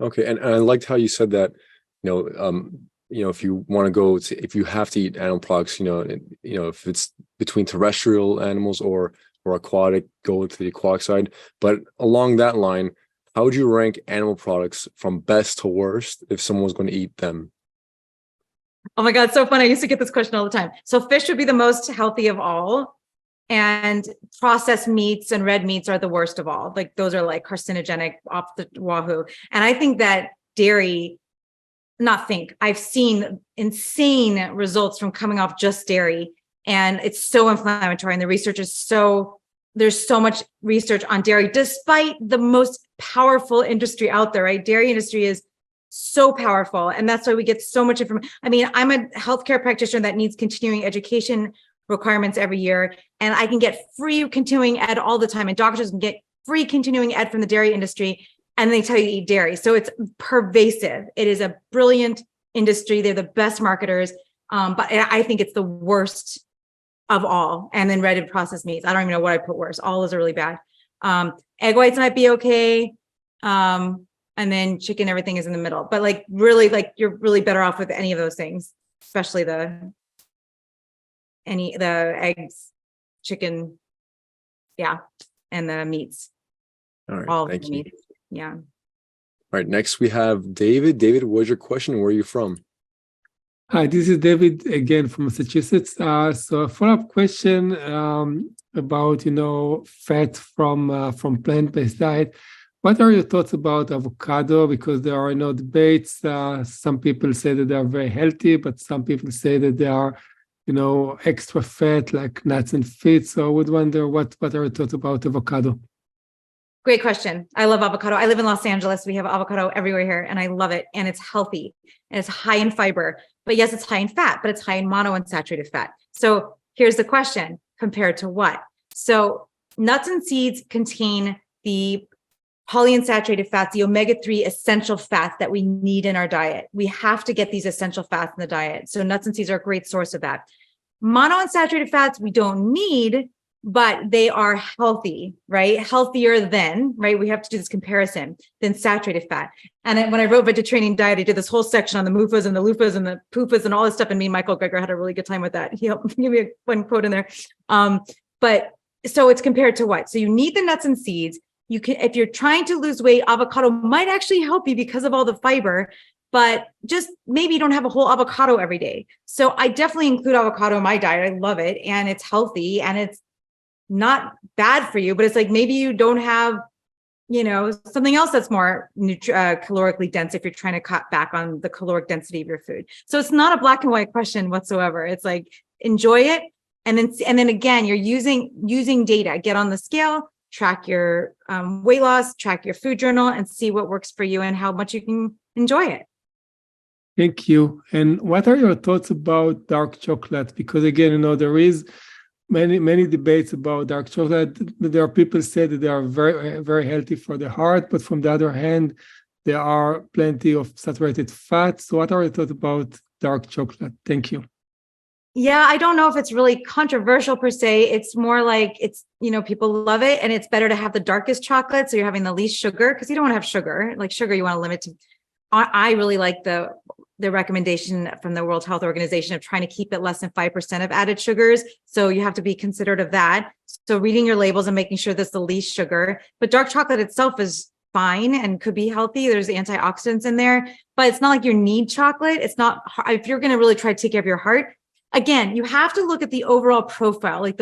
Okay, and I liked how you said that, if you want to go to, if you have to eat animal products, if it's between terrestrial animals or aquatic, go to the aquatic side. But along that line, how would you rank animal products from best to worst if someone was going to eat them? Oh my God, so funny. I used to get this question all the time. So fish would be the most healthy of all. And processed meats and red meats are the worst of all. Like those are like carcinogenic off the wahoo. And I think that dairy, I've seen insane results from coming off just dairy. And it's so inflammatory. And the research is there's so much research on dairy, despite the most powerful industry out there, right? Dairy industry is so powerful. And that's why we get so much information. I mean, I'm a healthcare practitioner that needs continuing education requirements every year, and I can get free continuing ed all the time. And doctors can get free continuing ed from the dairy industry, and they tell you to eat dairy. So it's pervasive. It is a brilliant industry. They're the best marketers. But I think it's the worst of all. And then red and processed meats. I don't even know what I put worse. All those are really bad. Egg whites might be okay. And then chicken, everything is in the middle. But like really, like you're really better off with any of those things, especially the eggs, chicken, and the meats. All right, all thank you. Meats. Yeah. All right, next we have David. David, what's your question? Where are you from? Hi, this is David again from Massachusetts. So a follow-up question about fat from plant-based diet. What are your thoughts about avocado? Because there are debates. Some people say that they are very healthy, but some people say that they are extra fat like nuts and seeds. So I would wonder what are your thoughts about avocado? Great question. I love avocado. I live in Los Angeles. We have avocado everywhere here, and I love it. And it's healthy, and it's high in fiber. But yes, it's high in fat, but it's high in monounsaturated fat. So here's the question: compared to what? So nuts and seeds contain the polyunsaturated fats, the omega-3 essential fats that we need in our diet. We have to get these essential fats in the diet. So nuts and seeds are a great source of that. Monounsaturated fats we don't need, but they are healthy, right? Healthier than, right? We have to do this comparison than saturated fat. And then when I wrote Vegetarian Diet, I did this whole section on the MUFAs and the LUFAs and the PUFAs and all this stuff. And me and Michael Greger had a really good time with that. He helped give me one quote in there. But so it's compared to what? So you need the nuts and seeds. You can, if you're trying to lose weight, avocado might actually help you because of all the fiber, but just maybe you don't have a whole avocado every day. So I definitely include avocado in my diet. I love it. And it's healthy and it's not bad for you, but it's like, maybe you don't have, something else that's more calorically dense if you're trying to cut back on the caloric density of your food. So it's not a black and white question whatsoever. It's like, enjoy it. And then again, you're using data, get on the scale, track your weight loss, track your food journal, and see what works for you and how much you can enjoy it. Thank you. And what are your thoughts about dark chocolate? Because again, there is many debates about dark chocolate. There are people say that they are very, very healthy for the heart, but from the other hand, there are plenty of saturated fats. So what are your thoughts about dark chocolate? Thank you. Yeah, I don't know if it's really controversial per se. It's more like people love it and it's better to have the darkest chocolate. So you're having the least sugar because you don't want to have sugar. Like sugar, you want to limit to. I really like the recommendation from the World Health Organization of trying to keep it less than 5% of added sugars. So you have to be considerate of that. So reading your labels and making sure that's the least sugar. But dark chocolate itself is fine and could be healthy. There's antioxidants in there, but it's not like you need chocolate. It's not, if you're going to really try to take care of your heart, again, you have to look at the overall profile, like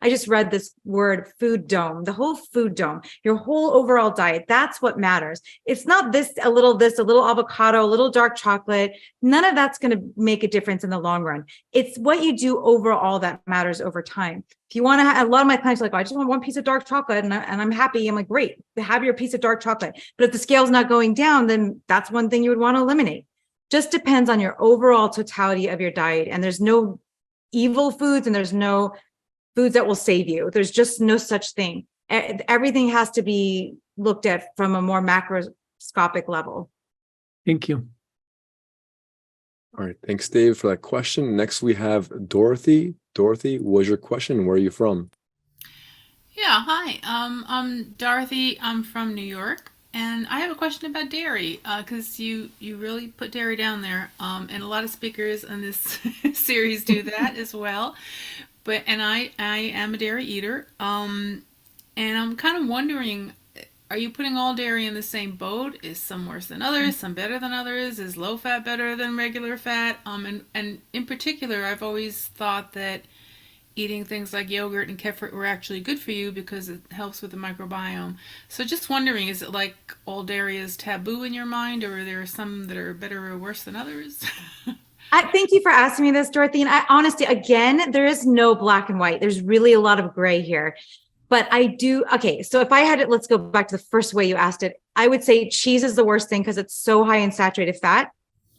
I just read this word, food dome, the whole food dome, your whole overall diet. That's what matters. It's not a little avocado, a little dark chocolate. None of that's going to make a difference in the long run. It's what you do overall that matters over time. If you want to a lot of my clients are like, I just want one piece of dark chocolate and I'm happy. I'm like, great, have your piece of dark chocolate. But if the scale's not going down, then that's one thing you would want to eliminate. Just depends on your overall totality of your diet. And there's no evil foods and there's no foods that will save you. There's just no such thing. Everything has to be looked at from a more macroscopic level. Thank you. All right. Thanks, Dave, for that question. Next, we have Dorothy. Dorothy, what's your question? Where are you from? Yeah, hi. I'm Dorothy. I'm from New York. And I have a question about dairy, because you really put dairy down there, and a lot of speakers in this series do that as well. But and I am a dairy eater, and I'm kind of wondering, are you putting all dairy in the same boat? Is some worse than others? Some better than others? Is low fat better than regular fat? And in particular, I've always thought that eating things like yogurt and kefir were actually good for you because it helps with the microbiome. So just wondering, is it like all dairy is taboo in your mind, or are there some that are better or worse than others? I thank you for asking me this, Dorothy. And I honestly, again, there is no black and white. There's really a lot of gray here. But I do, okay, so if I had it, let's go back to the first way you asked it. I would say cheese is the worst thing because it's so high in saturated fat.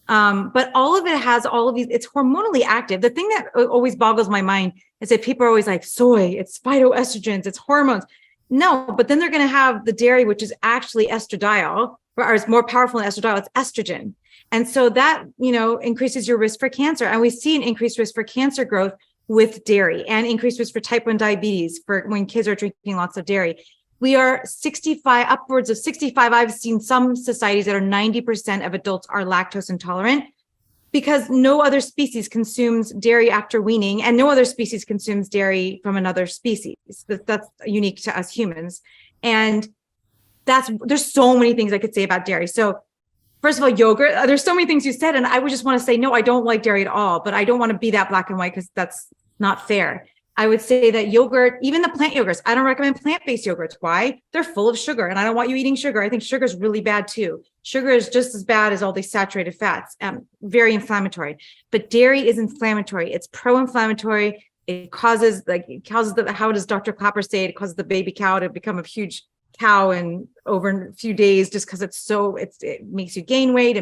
But all of it has all of these, it's hormonally active. The thing that always boggles my mind is that people are always like, soy, it's phytoestrogens, it's hormones. No, but then they're going to have the dairy, which is actually estradiol, or is more powerful than estradiol, it's estrogen. And so that, increases your risk for cancer. And we see an increased risk for cancer growth with dairy, and increased risk for type 1 diabetes for when kids are drinking lots of dairy. We are 65, upwards of 65. I've seen some societies that are 90% of adults are lactose intolerant because no other species consumes dairy after weaning, and no other species consumes dairy from another species. That's unique to us humans. And there's so many things I could say about dairy. So first of all, yogurt, there's so many things you said, and I would just want to say, no, I don't like dairy at all, but I don't want to be that black and white because that's not fair. I would say that yogurt, even the plant yogurts, I don't recommend plant-based yogurts. Why? They're full of sugar, and I don't want you eating sugar. I think sugar is really bad too. Sugar is just as bad as all these saturated fats, very inflammatory. But dairy is inflammatory. It's pro-inflammatory. It causes how does Dr. Clapper say it causes the baby cow to become a huge cow and over a few days just because it makes you gain weight.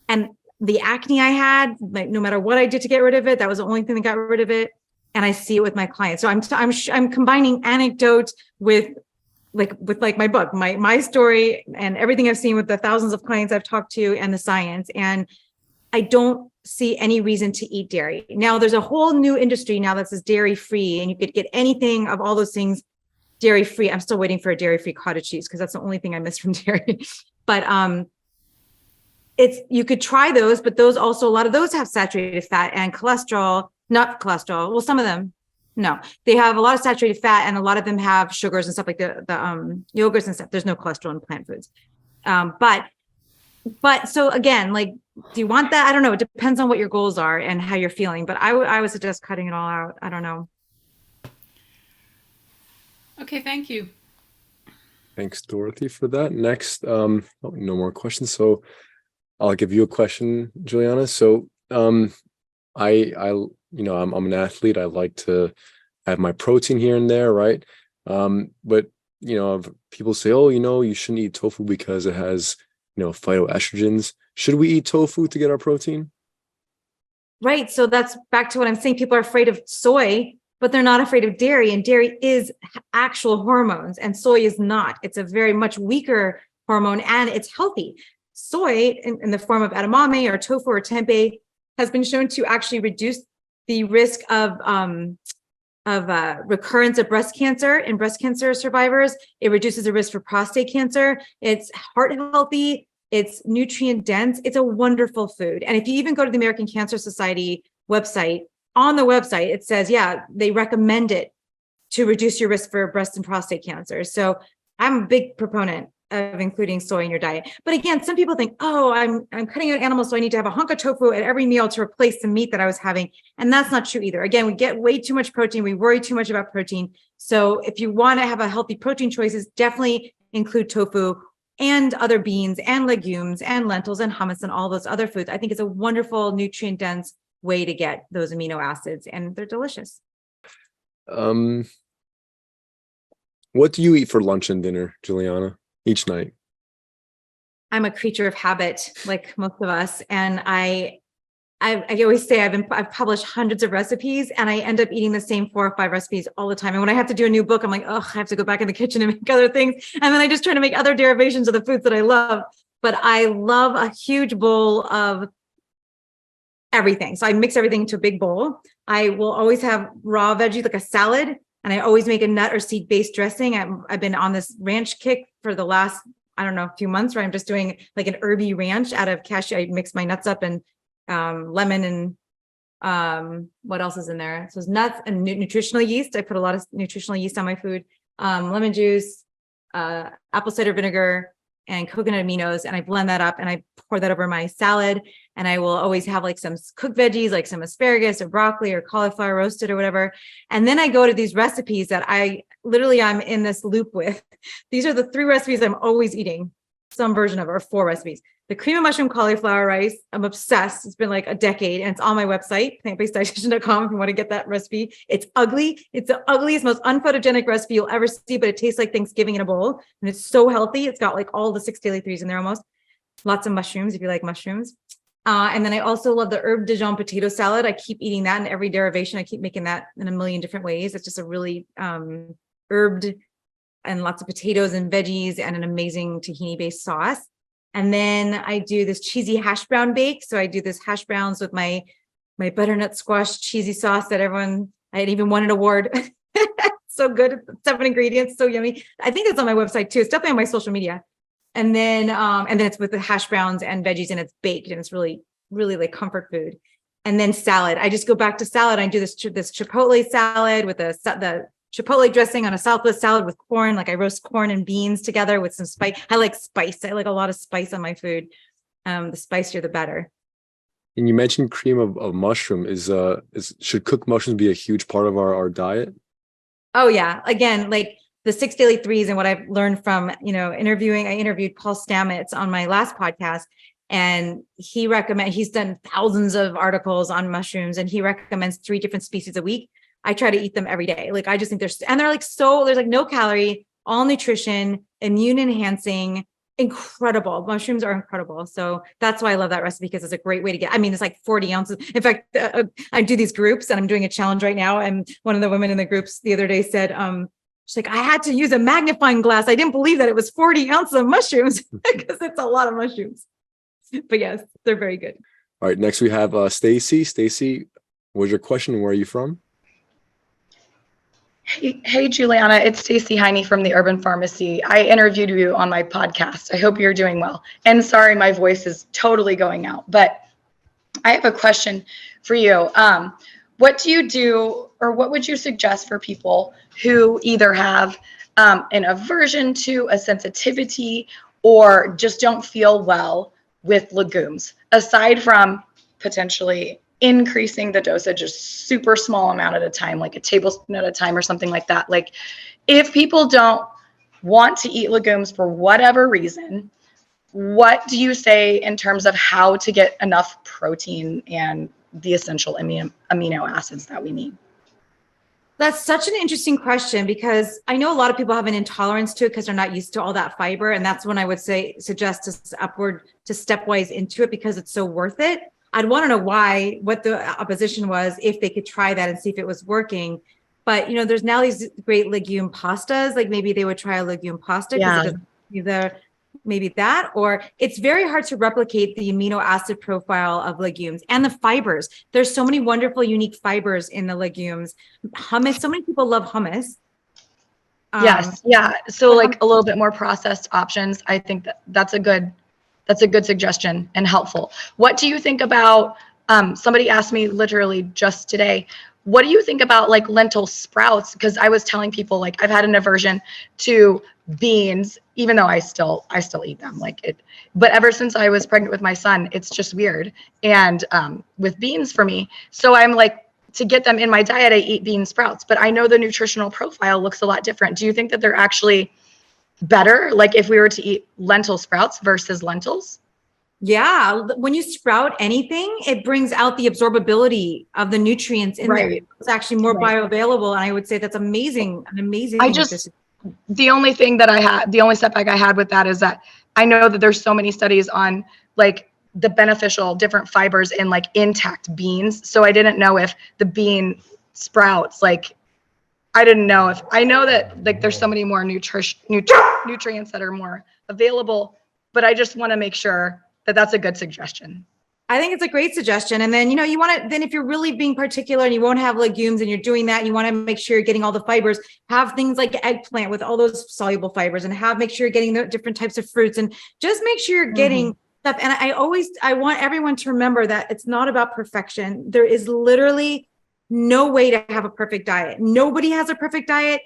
And the acne I had, like no matter what I did to get rid of it, that was the only thing that got rid of it. And I see it with my clients. So I'm combining anecdote with my book, my story, and everything I've seen with the thousands of clients I've talked to, and the science. And I don't see any reason to eat dairy. Now there's a whole new industry now that says dairy free, and you could get anything of all those things dairy free. I'm still waiting for a dairy free cottage cheese because that's the only thing I miss from dairy. But you could try those, but those also, a lot of those have saturated fat and cholesterol. Not cholesterol. Well, some of them, no, they have a lot of saturated fat, and a lot of them have sugars and stuff like the yogurts and stuff. There's no cholesterol in plant foods. But so again, like, do you want that? I don't know. It depends on what your goals are and how you're feeling, but I would suggest cutting it all out. I don't know. Okay. Thank you. Thanks, Dorothy, for that. Next, no more questions. So I'll give you a question, Juliana. So, I'm an athlete. I like to have my protein here and there, right? But people say, oh, you shouldn't eat tofu because it has, phytoestrogens. Should we eat tofu to get our protein? Right. So that's back to what I'm saying. People are afraid of soy, but they're not afraid of dairy. And dairy is actual hormones, and soy is not. It's a very much weaker hormone, and it's healthy. Soy in the form of edamame or tofu or tempeh has been shown to actually reduce the risk of recurrence of breast cancer in breast cancer survivors. It reduces the risk for prostate cancer. It's heart healthy. It's nutrient dense. It's a wonderful food. And if you even go to the American Cancer Society website, on the website, it says, yeah, they recommend it to reduce your risk for breast and prostate cancer. So I'm a big proponent of including soy in your diet. But again, some people think, oh, I'm cutting out animals, so I need to have a hunk of tofu at every meal to replace the meat that I was having. And that's not true either. Again, we get way too much protein. We worry too much about protein. So if you want to have a healthy protein choices, definitely include tofu and other beans and legumes and lentils and hummus and all those other foods. I think it's a wonderful nutrient dense way to get those amino acids, and they're delicious. What do you eat for lunch and dinner, Juliana, each night? I'm a creature of habit, like most of us. And I always say I've published hundreds of recipes, and I end up eating the same 4 or 5 recipes all the time. And when I have to do a new book, I'm like, oh, I have to go back in the kitchen and make other things. And then I just try to make other derivations of the foods that I love. But I love a huge bowl of everything. So I mix everything into a big bowl. I will always have raw veggies, like a salad. And I always make a nut or seed-based dressing. I've been on this ranch kick for the last I don't know, a few months where I'm just doing like an herby ranch out of cashew. I mix my nuts up and lemon and what else is in there? So it's nuts and nutritional yeast. I put a lot of nutritional yeast on my food. Lemon juice, apple cider vinegar, and coconut aminos, and I blend that up and I pour that over my salad. And I will always have like some cooked veggies, like some asparagus or broccoli or cauliflower roasted or whatever. And then I go to these recipes that I'm in this loop with. These are the 3 recipes I'm always eating some version of, or 4 recipes. The cream of mushroom cauliflower rice. I'm obsessed. It's been like a decade and it's on my website, plantbaseddietitian.com, if you want to get that recipe. It's ugly. It's the ugliest, most unphotogenic recipe you'll ever see, but it tastes like Thanksgiving in a bowl. And it's so healthy. It's got like all the 6 daily threes in there almost. Lots of mushrooms if you like mushrooms. And then I also love the herb Dijon potato salad. I keep eating that in every derivation. I keep making that in a million different ways. It's just a really herbed and lots of potatoes and veggies and an amazing tahini based sauce. And then I do this cheesy hash brown bake. So I do this hash browns with my butternut squash cheesy sauce that I had even won an award. So good. 7 ingredients. So yummy. I think it's on my website too. It's definitely on my social media. And then it's with the hash browns and veggies and it's baked and it's really, really like comfort food. And then salad. I just go back to salad. I do this chipotle salad with the chipotle dressing on a Southwest salad with corn. Like I roast corn and beans together with some spice. I like spice. I like a lot of spice on my food. The spicier, the better. And you mentioned cream of mushroom. Should cooked mushrooms be a huge part of our diet? Oh yeah. Again, like the 6 daily threes and what I've learned from, I interviewed Paul Stamets on my last podcast, and he's done thousands of articles on mushrooms, and he recommends 3 different species a week. I try to eat them every day. Like I just think there's like no calorie, all nutrition, immune enhancing, incredible. Mushrooms are incredible. So that's why I love that recipe, because it's a great way to it's like 40 ounces. In fact, I do these groups and I'm doing a challenge right now. And one of the women in the groups the other day said, she's like, I had to use a magnifying glass. I didn't believe that it was 40 ounces of mushrooms because it's a lot of mushrooms. But yes, they're very good. All right. Next we have Stacy. Stacy, what's your question? Where are you from? Hey, Juliana, it's Stacy Heine from the Urban Pharmacy. I interviewed you on my podcast. I hope you're doing well. And sorry, my voice is totally going out, but I have a question for you. What do you do, or what would you suggest for people who either have an aversion to, a sensitivity, or just don't feel well with legumes, aside from potentially increasing the dosage a super small amount at a time, like a tablespoon at a time or something like that? Like if people don't want to eat legumes for whatever reason, what do you say in terms of how to get enough protein and the essential amino acids that we need? That's such an interesting question, because I know a lot of people have an intolerance to it because they're not used to all that fiber. And that's when I would suggest to stepwise into it, because it's so worth it. I'd want to know what the opposition was, if they could try that and see if it was working. But, there's now these great legume pastas, like maybe they would try a legume pasta, because it doesn't either. Maybe that, or it's very hard to replicate the amino acid profile of legumes and the fibers. There's so many wonderful, unique fibers in the legumes. Hummus, so many people love hummus. Yes. Yeah. So like a little bit more processed options. I think that's a good suggestion and helpful. What do you think about, somebody asked me literally just today, what do you think about like lentil sprouts? Because I was telling people, like, I've had an aversion to beans, even though I still eat them, but ever since I was pregnant with my son, it's just weird. And with beans for me, so I'm like, to get them in my diet, I eat bean sprouts, but I know the nutritional profile looks a lot different. Do you think that they're actually better, like if we were to eat lentil sprouts versus lentils? Yeah, when you sprout anything, it brings out the absorbability of the nutrients in there. It's actually more bioavailable, and I would say that's amazing. An amazing. The only setback I had with that is that I know that there's so many studies on like the beneficial different fibers in like intact beans. So I didn't know if the bean sprouts, like I didn't know if, I know that like there's so many more nutrients that are more available, but I just want to make sure that that's a good suggestion. I think it's a great suggestion. And then, you want to, then if you're really being particular and you won't have legumes and you're doing that, you want to make sure you're getting all the fibers, have things like eggplant with all those soluble fibers, and make sure you're getting the different types of fruits, and just make sure you're getting stuff. And I want everyone to remember that it's not about perfection. There is literally no way to have a perfect diet. Nobody has a perfect diet.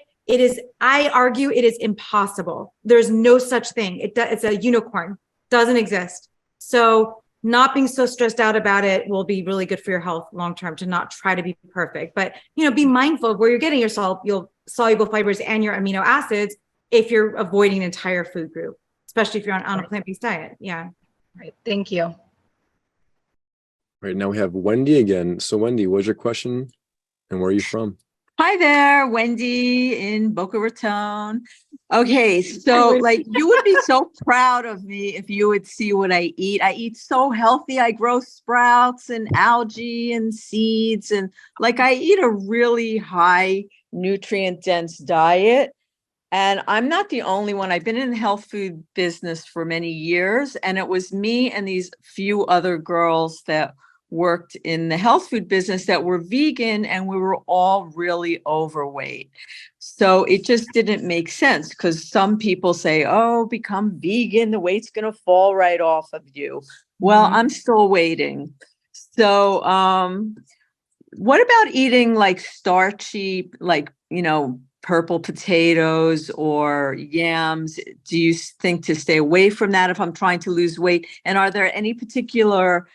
I argue it is impossible. There's no such thing. It's a unicorn, doesn't exist. So not being so stressed out about it will be really good for your health long-term, to not try to be perfect, but, be mindful of where you're getting your soluble fibers and your amino acids if you're avoiding an entire food group, especially if you're on a plant-based diet. Yeah. Right. Thank you. All right, now we have Wendy again. So Wendy, what's your question and where are you from? Hi there, Wendy in Boca Raton. Okay, so you would be so proud of me if you would see what I eat. I eat so healthy. I grow sprouts and algae and seeds, and I eat a really high nutrient dense diet. And I'm not the only one. I've been in the health food business for many years, and it was me and these few other girls that worked in the health food business that were vegan, and we were all really overweight. So it just didn't make sense, because some people say, oh, become vegan, the weight's going to fall right off of you. Well, I'm still waiting. So what about eating starchy, purple potatoes or yams? Do you think to stay away from that if I'm trying to lose weight? And are there any particular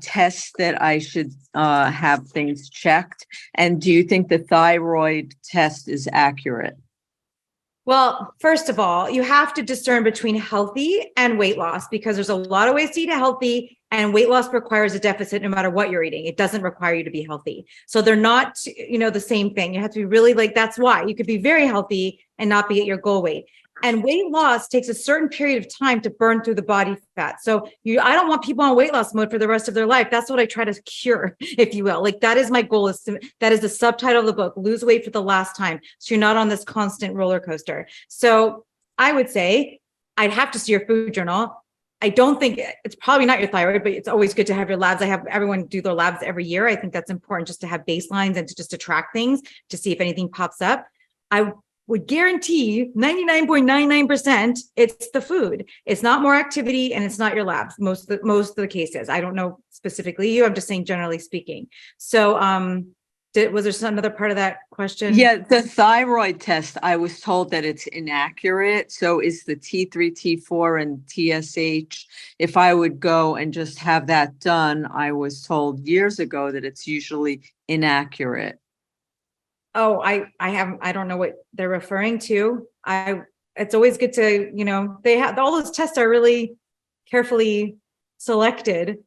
tests that I should have things checked? And do you think the thyroid test is accurate? Well, first of all, you have to discern between healthy and weight loss, because there's a lot of ways to eat healthy, and weight loss requires a deficit no matter what you're eating. It doesn't require you to be healthy. So they're not, the same thing. You have to be really that's why you could be very healthy and not be at your goal weight. And weight loss takes a certain period of time to burn through the body fat. So I don't want people on weight loss mode for the rest of their life. That's what I try to cure, if you will. That is my goal. That is the subtitle of the book, Lose Weight for the Last Time. So you're not on this constant roller coaster. So I would say I'd have to see your food journal. I don't think it's probably not your thyroid, but it's always good to have your labs. I have everyone do their labs every year. I think that's important, just to have baselines and to track things to see if anything pops up. I would guarantee 99.99% it's the food. It's not more activity, and it's not your labs. Most of the cases. I don't know specifically you. I'm just saying generally speaking. So was there some other part of that question? Yeah, the thyroid test, I was told that it's inaccurate. So is the T3, T4, and TSH, if I would go and just have that done, I was told years ago that it's usually inaccurate. Oh, I don't know what they're referring to. It's always good to, they have all those tests are really carefully selected.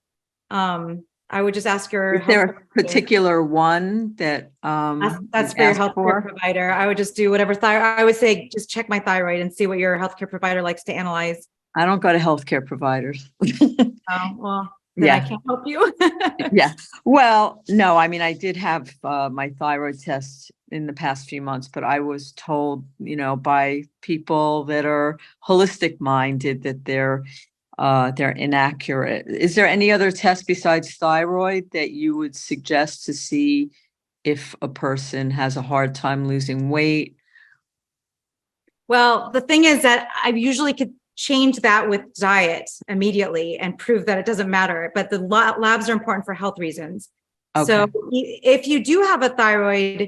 I would just ask your Is there a particular one that that's for your healthcare provider? I would just do whatever I would say, just check my thyroid and see what your healthcare provider likes to analyze. I don't go to healthcare providers. Oh, well, then I can't help you. Yeah. Well, no, I mean, I did have my thyroid test in the past few months, but I was told, by people that are holistic minded that they're inaccurate. Is there any other test besides thyroid that you would suggest to see if a person has a hard time losing weight? Well, the thing is that I usually could change that with diet immediately and prove that it doesn't matter, but the labs are important for health reasons. Okay. So if you do have a thyroid,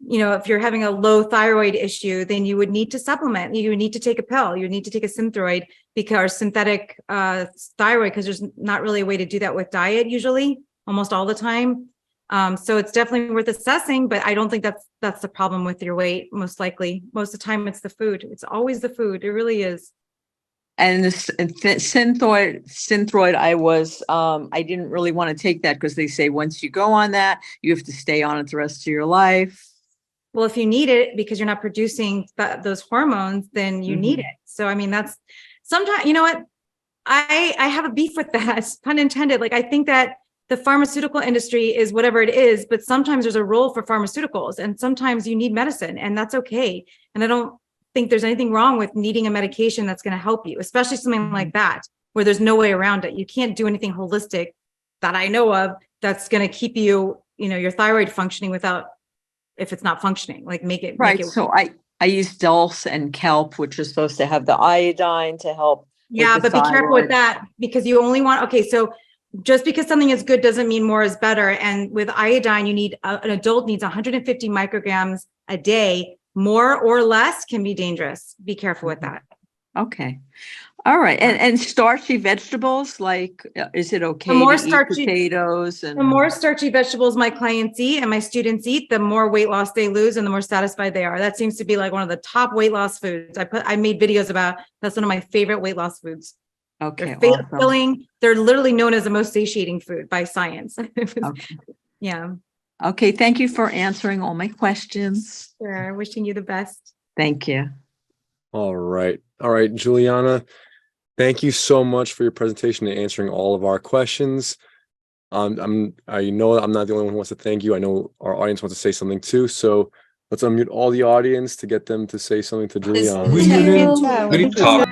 if you're having a low thyroid issue, then you would need to supplement. You would need to take a pill. You would need to take a synthroid or synthetic thyroid, because there's not really a way to do that with diet usually, almost all the time. So it's definitely worth assessing, but I don't think that's the problem with your weight. Most likely, most of the time, it's the food. It's always the food. It really is. And the synthroid, I didn't really want to take that, because they say once you go on that, you have to stay on it the rest of your life. Well, if you need it because you're not producing those hormones, then you need it. So, I mean, that's sometimes, you know what? I have a beef with that, pun intended. I think that the pharmaceutical industry is whatever it is, but sometimes there's a role for pharmaceuticals, and sometimes you need medicine, and that's okay. And I don't think there's anything wrong with needing a medication that's going to help you, especially something like that, where there's no way around it. You can't do anything holistic that I know of that's going to keep you, your thyroid functioning if it's not functioning, like make it. So I use dulse and kelp, which is supposed to have the iodine to help. Yeah, but be careful with that, because you only want, so just because something is good doesn't mean more is better. And with iodine, you need, an adult needs 150 micrograms a day. More or less can be dangerous. Be careful with that. Okay. All right. And starchy vegetables, like, is it okay The more to eat starchy potatoes? And the more starchy vegetables my clients eat and my students eat, the more weight loss they lose and the more satisfied they are. That seems to be like one of the top weight loss foods. I made videos about, that's one of my favorite weight loss foods. Okay. They're Awesome. filling. They're literally known as the most satiating food by science. Okay. Yeah. Okay. Thank you for answering all my questions. Sure. Wishing you the best. Thank you. All right. Juliana, thank you so much for your presentation and answering all of our questions. I know I'm not the only one who wants to thank you. I know our audience wants to say something too. So let's unmute all the audience to get them to say something to Juliana. Talk.